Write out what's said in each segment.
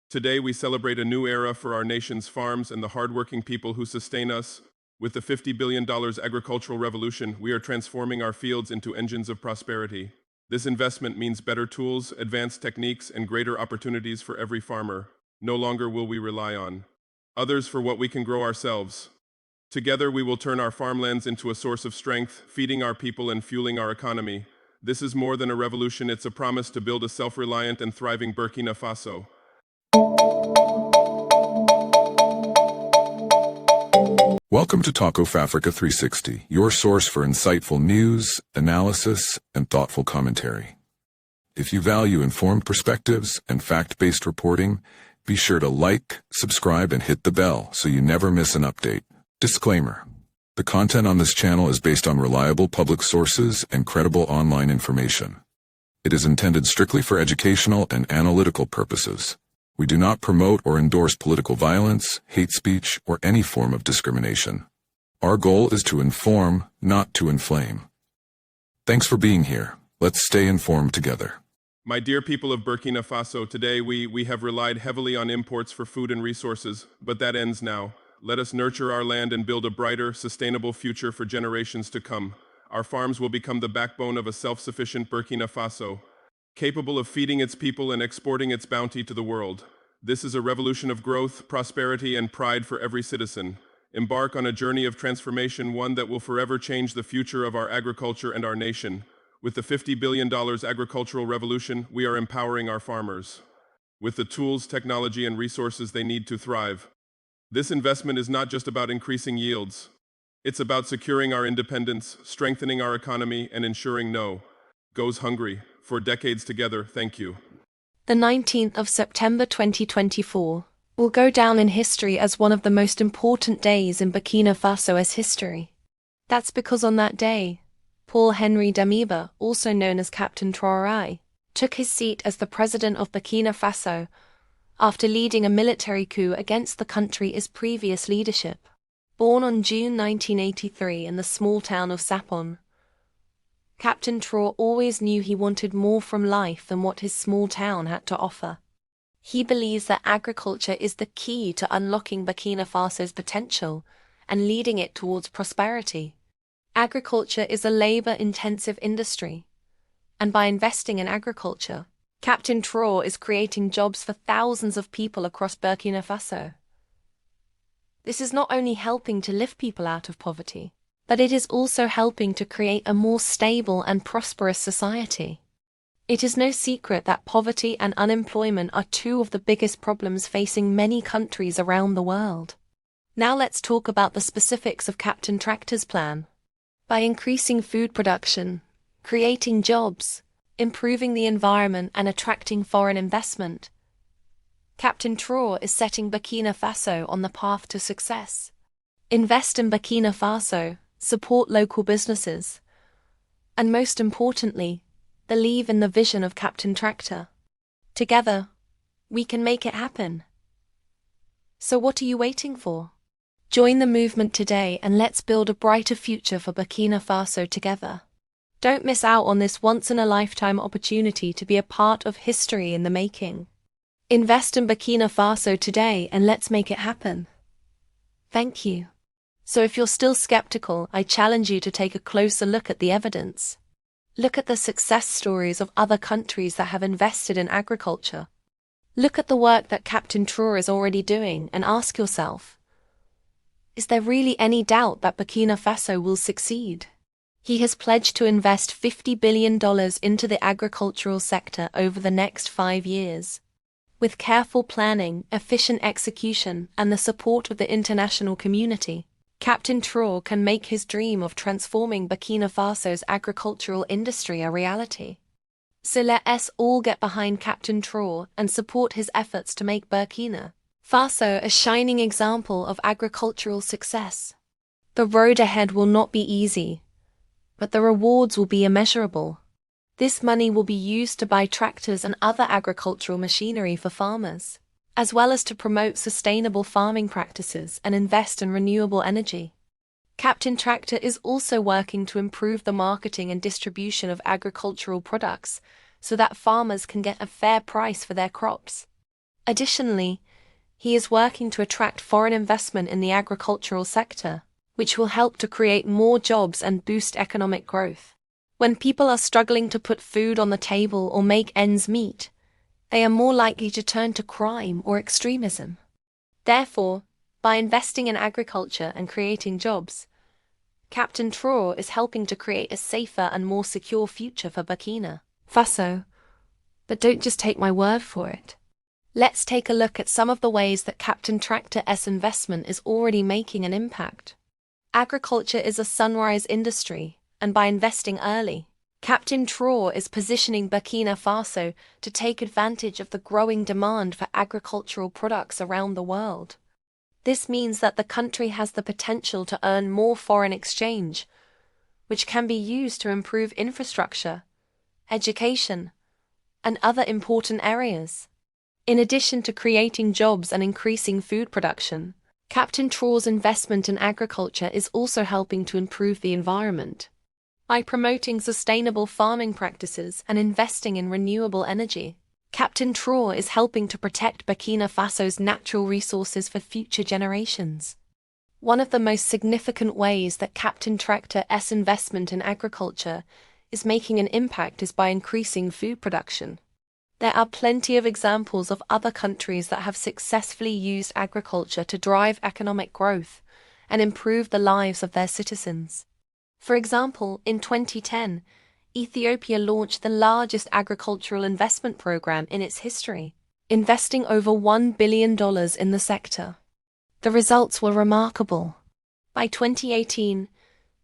Today, we celebrate a new era for our nation's farms and the hardworking people who sustain us. With the $50 billion agricultural revolution, we are transforming our fields into engines of prosperity. This investment means better tools, advanced techniques, and greater opportunities for every farmer. No longer will we rely on others for what we can grow ourselves. Together, we will turn our farmlands into a source of strength, feeding our people and fueling our economy. This is more than a revolution, it's a promise to build a self-reliant and thriving Burkina Faso. Welcome to Talk of Africa 360, your source for insightful news, analysis, and thoughtful commentary. If you value informed perspectives and fact-based reporting, be sure to like, subscribe, and hit the bell so you never miss an update. Disclaimer: the content on this channel is based on reliable public sources and credible online information. It is intended strictly for educational and analytical purposes. We do not promote or endorse political violence, hate speech, or any form of discrimination. Our goal is to inform, not to inflame. Thanks for being here. Let's stay informed together. My dear people of Burkina Faso, today we have relied heavily on imports for food and resources, but that ends now. Let us nurture our land and build a brighter, sustainable future for generations to come. Our farms will become the backbone of a self-sufficient Burkina Faso, capable of feeding its people and exporting its bounty to the world. This is a revolution of growth, prosperity, and pride for every citizen. Embark on a journey of transformation, one that will forever change the future of our agriculture and our nation. With the $50 billion agricultural revolution, we are empowering our farmers with the tools, technology, and resources they need to thrive. This investment is not just about increasing yields. It's about securing our independence, strengthening our economy, and ensuring no goes hungry for decades together. Thank you. The 19th of September 2024 will go down in history as one of the most important days in Burkina Faso's history. That's because on that day, Paul-Henri Damiba, also known as Captain Traoré, took his seat as the president of Burkina Faso after leading a military coup against the country's previous leadership. Born on June 1983 in the small town of Sapon, Captain Traoré always knew he wanted more from life than what his small town had to offer. He believes that agriculture is the key to unlocking Burkina Faso's potential and leading it towards prosperity. Agriculture is a labor-intensive industry, and by investing in agriculture, Captain Traoré is creating jobs for thousands of people across Burkina Faso. This is not only helping to lift people out of poverty, but it is also helping to create a more stable and prosperous society. It is no secret that poverty and unemployment are two of the biggest problems facing many countries around the world. Now let's talk about the specifics of Captain Tractor's plan. By increasing food production, creating jobs, improving the environment, and attracting foreign investment, Captain Traoré is setting Burkina Faso on the path to success. Invest in Burkina Faso, support local businesses, and most importantly, believe in the vision of Captain Tractor. Together, we can make it happen. So what are you waiting for? Join the movement today and let's build a brighter future for Burkina Faso together. Don't miss out on this once-in-a-lifetime opportunity to be a part of history in the making. Invest in Burkina Faso today and let's make it happen. Thank you. So if you're still skeptical, I challenge you to take a closer look at the evidence. Look at the success stories of other countries that have invested in agriculture. Look at the work that Captain Traoré is already doing and ask yourself, is there really any doubt that Burkina Faso will succeed? He has pledged to invest $50 billion into the agricultural sector over the next 5 years. With careful planning, efficient execution, and the support of the international community, Captain Traoré can make his dream of transforming Burkina Faso's agricultural industry a reality. So let us all get behind Captain Traoré and support his efforts to make Burkina Faso a shining example of agricultural success. The road ahead will not be easy, but the rewards will be immeasurable. This money will be used to buy tractors and other agricultural machinery for farmers, as well as to promote sustainable farming practices and invest in renewable energy. Captain Tractor is also working to improve the marketing and distribution of agricultural products so that farmers can get a fair price for their crops. Additionally, he is working to attract foreign investment in the agricultural sector, which will help to create more jobs and boost economic growth. When people are struggling to put food on the table or make ends meet, they are more likely to turn to crime or extremism. Therefore, by investing in agriculture and creating jobs, Captain Traoré is helping to create a safer and more secure future for Burkina Faso. But don't just take my word for it. Let's take a look at some of the ways that Captain Tractor's investment is already making an impact. Agriculture is a sunrise industry, and by investing early, Captain Traoré is positioning Burkina Faso to take advantage of the growing demand for agricultural products around the world. This means that the country has the potential to earn more foreign exchange, which can be used to improve infrastructure, education, and other important areas. In addition to creating jobs and increasing food production, Captain Traoré's investment in agriculture is also helping to improve the environment. By promoting sustainable farming practices and investing in renewable energy, Captain Traoré is helping to protect Burkina Faso's natural resources for future generations. One of the most significant ways that Captain Tractor's investment in agriculture is making an impact is by increasing food production. There are plenty of examples of other countries that have successfully used agriculture to drive economic growth and improve the lives of their citizens. For example, in 2010, Ethiopia launched the largest agricultural investment program in its history, investing over $1 billion in the sector. The results were remarkable. By 2018,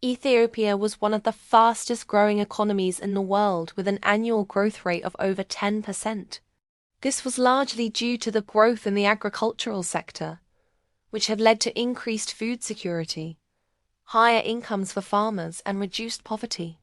Ethiopia was one of the fastest growing economies in the world with an annual growth rate of over 10%. This was largely due to the growth in the agricultural sector, which had led to increased food security, higher incomes for farmers, and reduced poverty.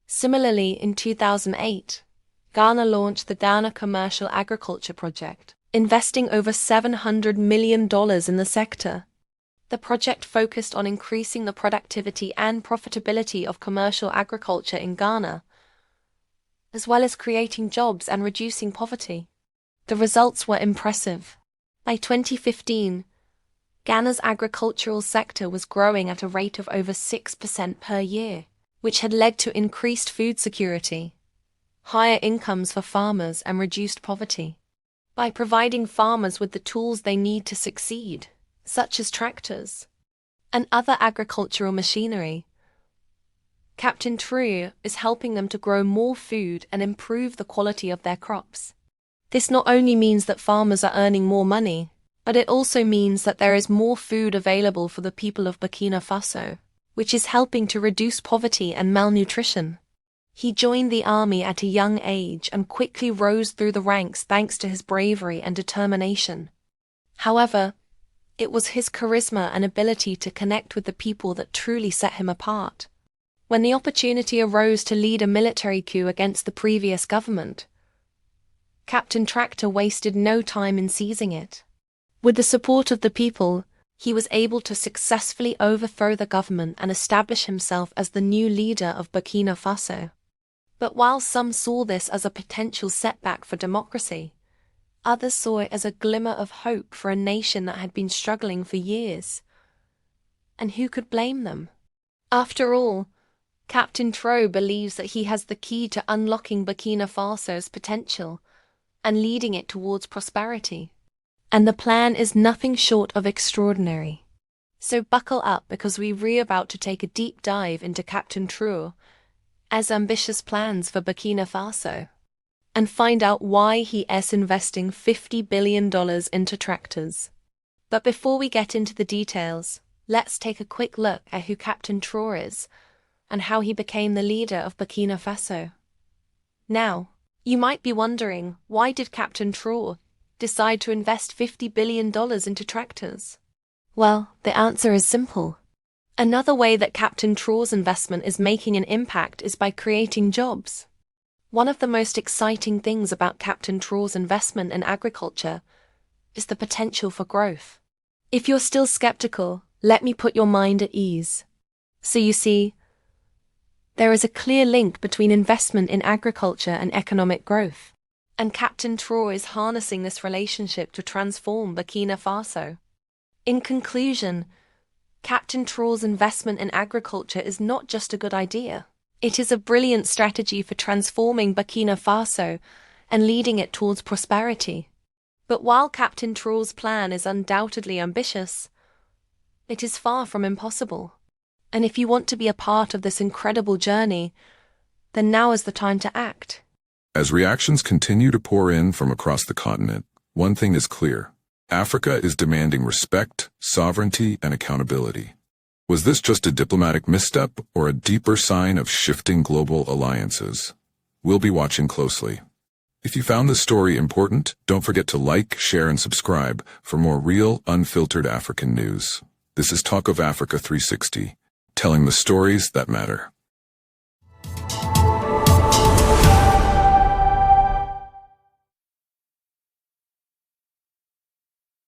Similarly, in 2008, Ghana launched the Ghana Commercial Agriculture Project, investing over $700 million in the sector. The project focused on increasing the productivity and profitability of commercial agriculture in Ghana, as well as creating jobs and reducing poverty. The results were impressive. By 2015, Ghana's agricultural sector was growing at a rate of over 6% per year, which had led to increased food security, higher incomes for farmers, and reduced poverty. By providing farmers with the tools they need to succeed, such as tractors and other agricultural machinery, Captain Traoré is helping them to grow more food and improve the quality of their crops. This not only means that farmers are earning more money, but it also means that there is more food available for the people of Burkina Faso, which is helping to reduce poverty and malnutrition. He joined the army at a young age and quickly rose through the ranks thanks to his bravery and determination. However, it was his charisma and ability to connect with the people that truly set him apart. When the opportunity arose to lead a military coup against the previous government, Captain Tractor wasted no time in seizing it. With the support of the people, he was able to successfully overthrow the government and establish himself as the new leader of Burkina Faso. But while some saw this as a potential setback for democracy, others saw it as a glimmer of hope for a nation that had been struggling for years. And who could blame them? After all, Captain Traoré believes that he has the key to unlocking Burkina Faso's potential and leading it towards prosperity. And the plan is nothing short of extraordinary. So buckle up, because we're about to take a deep dive into Captain Traoré's ambitious plans for Burkina Faso, and find out why he is investing $50 billion into tractors. But before we get into the details, let's take a quick look at who Captain Traoré is and how he became the leader of Burkina Faso. Now, you might be wondering, why did Captain Traoré decide to invest $50 billion into tractors? Well, the answer is simple. Another way that Captain Traoré's investment is making an impact is by creating jobs. One of the most exciting things about Captain Traoré's investment in agriculture is the potential for growth. If you're still skeptical, let me put your mind at ease. So you see, there is a clear link between investment in agriculture and economic growth. And Captain Traoré is harnessing this relationship to transform Burkina Faso. In conclusion, Captain Traoré's investment in agriculture is not just a good idea. It is a brilliant strategy for transforming Burkina Faso and leading it towards prosperity. But while Captain Traoré's plan is undoubtedly ambitious, it is far from impossible. And if you want to be a part of this incredible journey, then now is the time to act. As reactions continue to pour in from across the continent, one thing is clear. Africa is demanding respect, sovereignty, and accountability. Was this just a diplomatic misstep or a deeper sign of shifting global alliances? We'll be watching closely. If you found this story important, don't forget to like, share, and subscribe for more real, unfiltered African news. This is Talk of Africa 360, telling the stories that matter.